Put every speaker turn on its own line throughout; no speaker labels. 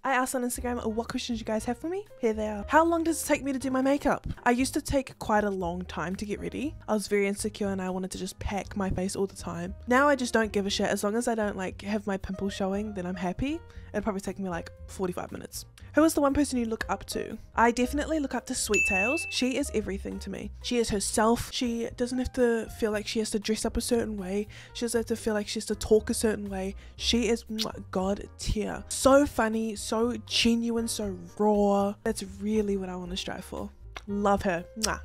I asked on Instagram what questions you guys have for me. Here they are. How long does it take me to do my makeup? I used to take quite a long time to get ready. I was very insecure and I wanted to just pack my face all the time. Now I just don't give a shit. As long as I don't like have my pimples showing, then I'm happy. It'll probably take me like 45 minutes. Who is the one person you look up to? I definitely look up to Sweet Tails. She is everything to me. She is herself. She doesn't have to feel like she has to dress up a certain way. She doesn't have to feel like she has to talk a certain way. She is God tier. So funny, so genuine, so raw. That's really what I want to strive for. Love her. Mwah.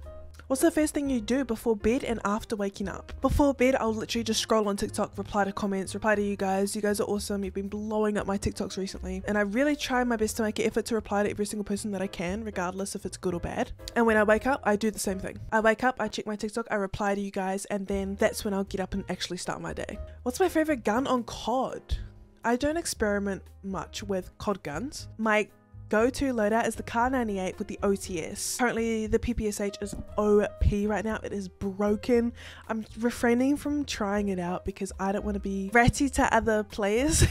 What's the first thing you do before bed and after waking up? Before bed, I'll literally just scroll on TikTok, reply to comments, reply to you guys. You guys are awesome. You've been blowing up my TikToks recently. And I really try my best to make an effort to reply to every single person that I can, regardless if it's good or bad. And when I wake up, I do the same thing. I wake up, I check my TikTok, I reply to you guys, and then that's when I'll get up and actually start my day. What's my favorite gun on COD? I don't experiment much with COD guns. My go-to loadout is the Kar 98 with the OTS. Currently the PPSH is OP right now. It is broken. I'm refraining from trying it out because I don't want to be ratty to other players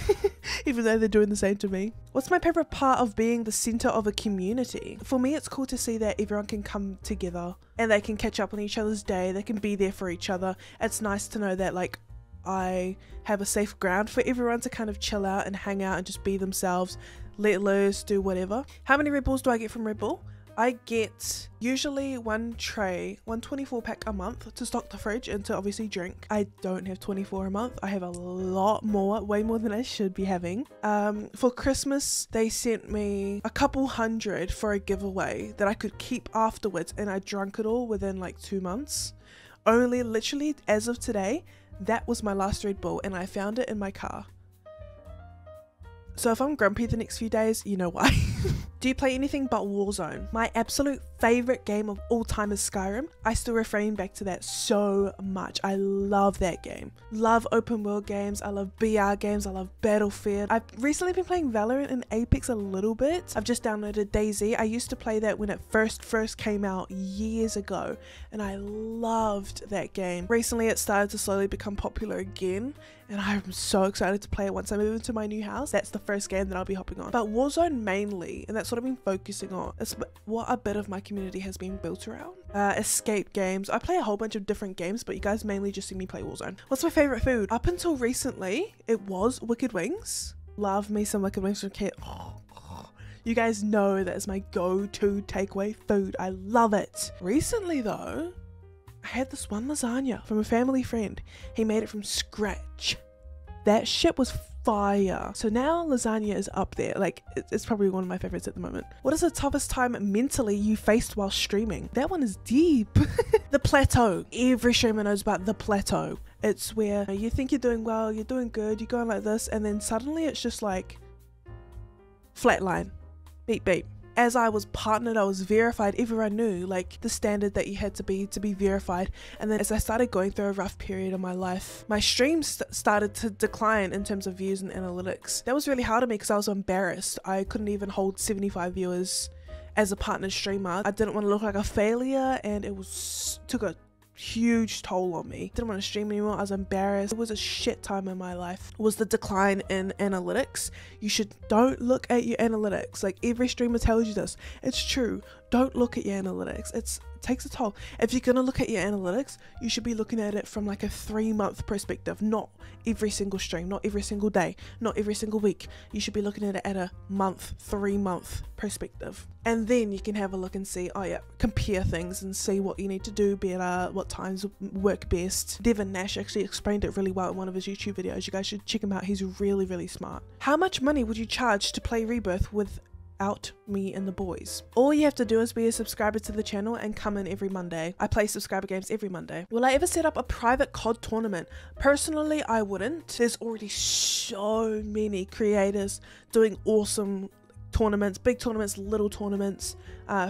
even though they're doing the same to me. What's my favorite part of being the center of a community? For me, it's cool to see that everyone can come together and they can catch up on each other's day. They can be there for each other. It's nice to know that like I have a safe ground for everyone to kind of chill out and hang out and just be themselves, let loose, do whatever. How many Red Bulls do I get from Red Bull? I get usually one tray, one 24 pack a month to stock the fridge and to obviously drink. I don't have 24 a month. I have a lot more, way more than I should be having. For Christmas, they sent me a couple hundred for a giveaway that I could keep afterwards, and I drank it all within like 2 months. Only literally as of today, that was my last Red Bull and I found it in my car. So if I'm grumpy the next few days, you know why. Do you play anything but Warzone? My absolute favorite game of all time is Skyrim. I still refrain back to that so much. I love that game. Love open world games. I love BR games. I love Battlefield. I've recently been playing Valorant and Apex a little bit. I've just downloaded DayZ. I used to play that when it first came out years ago and I loved that game. Recently it started to slowly become popular again and I'm so excited to play it once I move into my new house. That's the first game that I'll be hopping on. But Warzone mainly, and that's what I've been focusing on. It's what a bit of my community has been built around. Escape games. I play a whole bunch of different games, but you guys mainly just see me play Warzone. What's my favorite food? Up until recently, it was Wicked Wings. Love me some Wicked Wings from Kate. You guys know that is my go-to takeaway food. I love it. Recently though, I had this one lasagna from a family friend. He made it from scratch. That shit was fire. So now lasagna is up there. Like it's probably one of my favorites at the moment. What is the toughest time mentally you faced while streaming? That one is deep. The plateau. Every streamer knows about the plateau. It's where you think you're doing well, you're doing good, you're going like this, and then suddenly it's just like flatline. Beep beep. As I was partnered, I was verified, everyone knew like the standard that you had to be verified. And then as I started going through a rough period of my life, my streams started to decline in terms of views and analytics. That was really hard on me because I was embarrassed. I couldn't even hold 75 viewers as a partnered streamer. I didn't want to look like a failure and it took a huge toll on me. Didn't want to stream anymore. I was embarrassed. It was a shit time in my life. It was the decline in analytics. Don't look at your analytics. Like every streamer tells you this. It's true. Don't look at your analytics. It takes a toll. If you're gonna look at your analytics, you should be looking at it from like a 3-month perspective, not every single stream, not every single day, not every single week. You should be looking at it at a month, 3-month perspective. And then you can have a look and see, oh yeah, compare things and see what you need to do better, what times work best. Devin Nash actually explained it really well in one of his YouTube videos. You guys should check him out. He's really, really smart. How much money would you charge to play Rebirth without me and the boys? All you have to do is be a subscriber to the channel and come in every Monday. I play subscriber games every Monday. Will I ever set up a private COD tournament? Personally, I wouldn't. There's already so many creators doing awesome tournaments, big tournaments, little tournaments,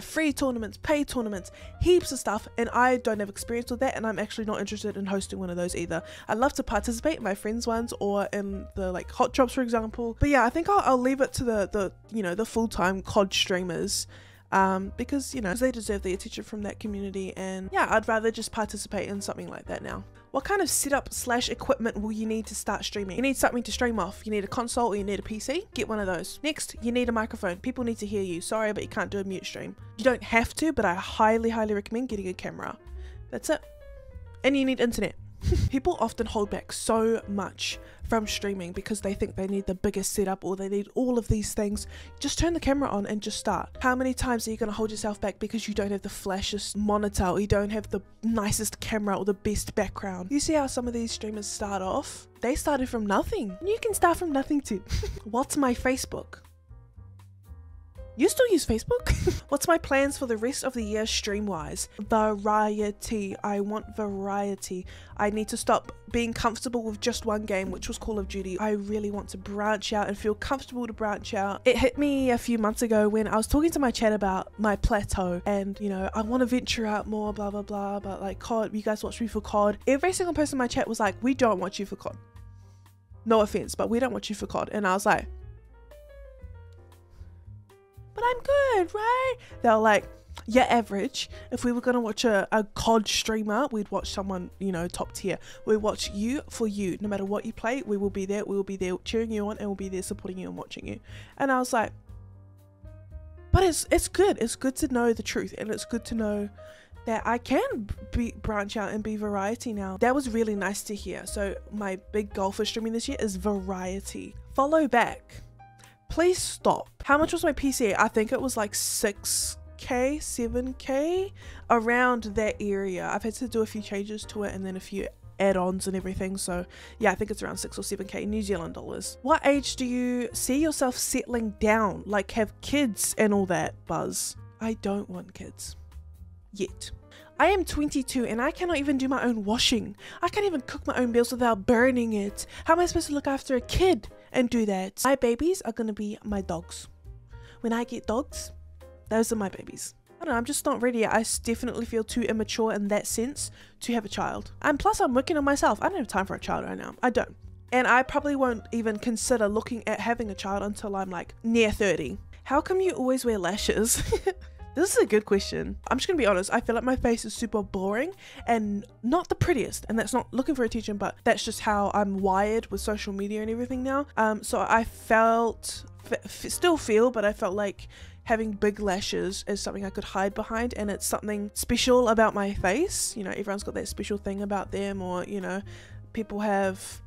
free tournaments, paid tournaments, heaps of stuff, and I don't have experience with that, and I'm actually not interested in hosting one of those either. I'd love to participate in my friends' ones or in the like hot drops, for example, but yeah, I think I'll leave it to the you know, the full-time COD streamers. because, you know, they deserve the attention from that community, and yeah, I'd rather just participate in something like that now. What kind of setup / equipment will you need to start streaming? You need something to stream off. You need a console or you need a PC. Get one of those. Next, you need a microphone. People need to hear you. Sorry, but you can't do a mute stream. You don't have to, but I highly recommend getting a camera. That's it. And you need internet. People often hold back so much from streaming because they think they need the biggest setup or they need all of these things. Just turn the camera on and just start. How many times are you going to hold yourself back because you don't have the flashiest monitor or you don't have the nicest camera or the best background? You see how some of these streamers start off? They started from nothing. You can start from nothing too. What's my Facebook? You still use Facebook? What's my plans for the rest of the year stream-wise? Variety. I want variety. I need to stop being comfortable with just one game, which was Call of Duty. I really want to branch out and feel comfortable to branch out. It hit me a few months ago when I was talking to my chat about my plateau and, you know, I want to venture out more, blah, blah, blah, but like COD, you guys watch me for COD. Every single person in my chat was like, we don't watch you for COD. No offense, but we don't watch you for COD. And I was like, but I'm good, right? They're like, you're average. If we were gonna watch a COD streamer, we'd watch someone, you know, top tier. We watch you for you. No matter what you play, we will be there. We will be there cheering you on and we'll be there supporting you and watching you. And I was like, but it's good. It's good to know the truth, and it's good to know that I can branch out and be variety now. That was really nice to hear. So my big goal for streaming this year is variety. Follow back. Please stop. How much was my PC? I think it was like 6K, 7K, around that area. I've had to do a few changes to it and then a few add-ons and everything. So yeah, I think it's around 6 or 7K New Zealand dollars. What age do you see yourself settling down? Like have kids and all that buzz? I don't want kids. Yet. I am 22 and I cannot even do my own washing. I can't even cook my own meals without burning it. How am I supposed to look after a kid and do that? My babies are gonna be my dogs. When I get dogs, those are my babies. I don't know, I'm just not ready. I definitely feel too immature in that sense to have a child. And plus I'm working on myself. I don't have time for a child right now. I don't. And I probably won't even consider looking at having a child until I'm like near 30. How come you always wear lashes? This is a good question. I'm just gonna be honest. I feel like my face is super boring and not the prettiest, and that's not looking for attention, but that's just how I'm wired with social media and everything now. So I still feel, but I felt like having big lashes is something I could hide behind, and it's something special about my face. You know, everyone's got that special thing about them, or you know, people have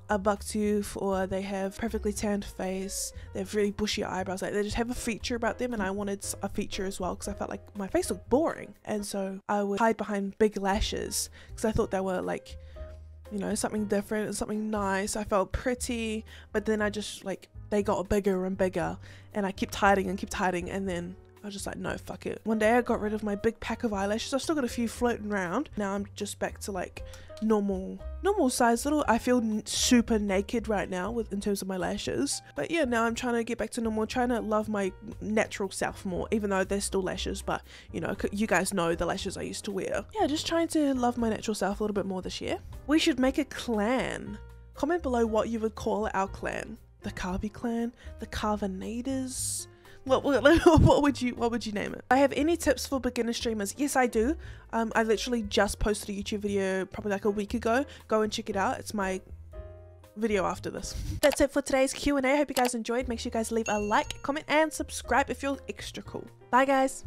a buck tooth, or they have perfectly tanned face, they have really bushy eyebrows, like they just have a feature about them, and I wanted a feature as well because I felt like my face looked boring, and so I would hide behind big lashes because I thought they were like, you know, something different and something nice. I felt pretty, but then I just like, they got bigger and bigger and I kept hiding and then I was just like, no, fuck it. One day I got rid of my big pack of eyelashes. I've still got a few floating around. Now I'm just back to like normal size little. I feel super naked right now in terms of my lashes, but yeah, now I'm trying to get back to normal, trying to love my natural self more, even though they're still lashes, but you know, you guys know the lashes I used to wear. Yeah, just trying to love my natural self a little bit more this year. We should make a clan. Comment below what you would call our clan. The Karvey clan, the Karvenators. What would you name it? I have any tips for beginner streamers? Yes, I do. I literally just posted a YouTube video probably like a week ago. Go and check it out. It's my video after this. That's it for today's Q&A. I hope you guys enjoyed. Make sure you guys leave a like, comment, and subscribe if you're extra cool. Bye guys.